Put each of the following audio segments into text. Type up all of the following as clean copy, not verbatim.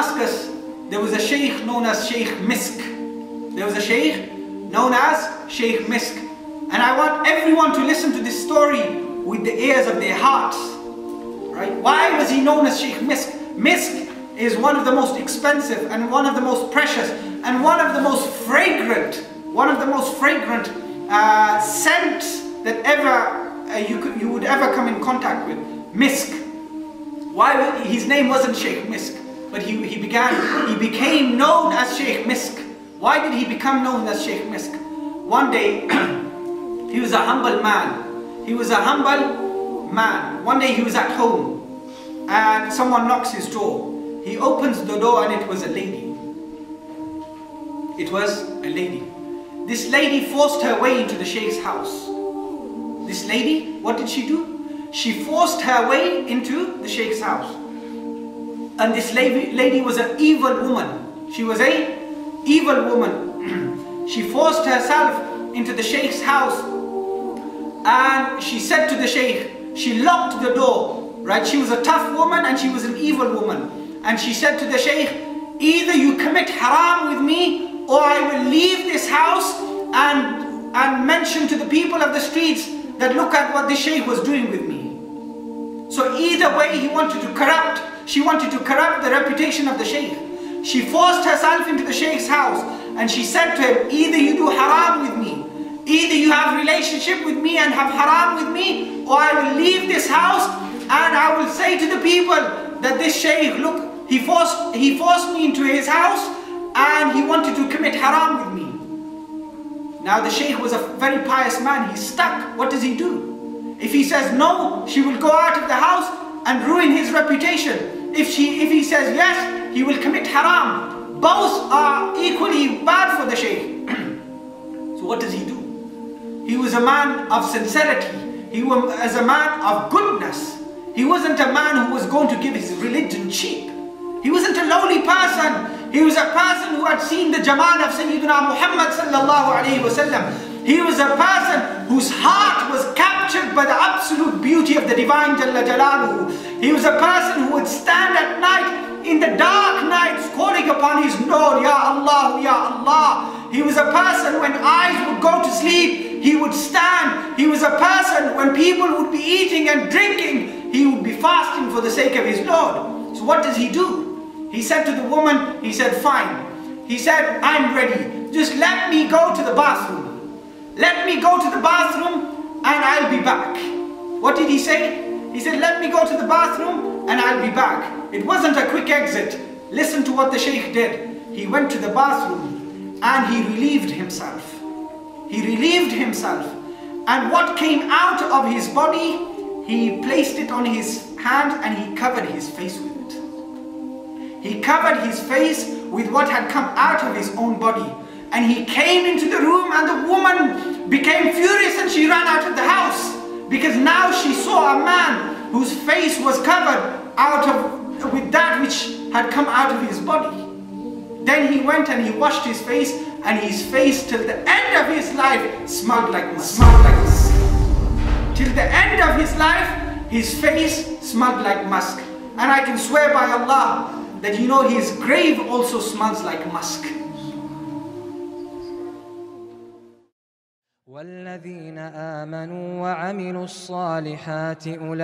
Damascus, there was a sheikh known as Sheikh Misk. There was a sheikh known as Sheikh Misk. And I want everyone to listen to this story with the ears of their hearts. Right? Why was he known as Sheikh Misk? Misk is one of the most expensive and one of the most precious and one of the most fragrant scents that you would ever come in contact with. Misk. Why his name wasn't Sheikh Misk, but he became known as Sheikh Misk. Why did he become known as Sheikh Misk? One day, he was a humble man. One day he was at home and someone knocks his door. He opens the door and it was a lady. It was a lady. This lady forced her way into the Sheikh's house. This lady, what did she do? She forced her way into the Sheikh's house. And this lady was an evil woman. She was an evil woman. She forced herself into the Sheikh's house. And she said to the Sheikh, she locked the door, right? She was a tough woman and she was an evil woman. And she said to the Sheikh, either you commit haram with me or I will leave this house and mention to the people of the streets that look at what the Sheikh was doing with me. So either way she wanted to corrupt the reputation of the Sheikh. She forced herself into the Sheikh's house and she said to him, either you do haram with me, either you have relationship with me and have haram with me, or I will leave this house and I will say to the people that this Shaykh, look, he forced me into his house and he wanted to commit haram with me. Now the Shaykh was a very pious man. He's stuck. What does he do? If he says no, she will go out of the house and ruin his reputation. If he says yes, he will commit haram. Both are equally bad for the Shaykh. So what does he do? He was a man of sincerity. He was a man of goodness. He wasn't a man who was going to give his religion cheap. He wasn't a lowly person. He was a person who had seen the Jamal of Sayyidina Muhammad sallallahu alayhi wasallam. He was a person whose heart was captured by the absolute beauty of the Divine Jalla Jalaluhu. He was a person who would stand at night, in the dark nights, calling upon his Lord, Ya Allah, Ya Allah. He was a person when eyes would go to sleep, he would stand. He was a person when people would be eating and drinking, he would be fasting for the sake of his Lord. So what does he do? He said to the woman, he said, fine. He said, I'm ready. Just let me go to the bathroom. Let me go to the bathroom and I'll be back. What did he say? He said, let me go to the bathroom and I'll be back. It wasn't a quick exit. Listen to what the Shaykh did. He went to the bathroom and he relieved himself. He relieved himself. And what came out of his body, he placed it on his hand and he covered his face with it. He covered his face with what had come out of his own body. And he came into the room and the woman became furious and she ran out of the house. Because now she saw a man whose face was covered with that which had come out of his body. Then he went and he washed his face, and his face till the end of his life smelled like musk. Till the end of his life, his face smelled like musk. And I can swear by Allah that his grave also smells like musk. والذين آمنوا وعملوا الصالحات أولئك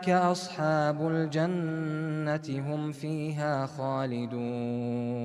أصحاب الجنة هم فيها خالدون.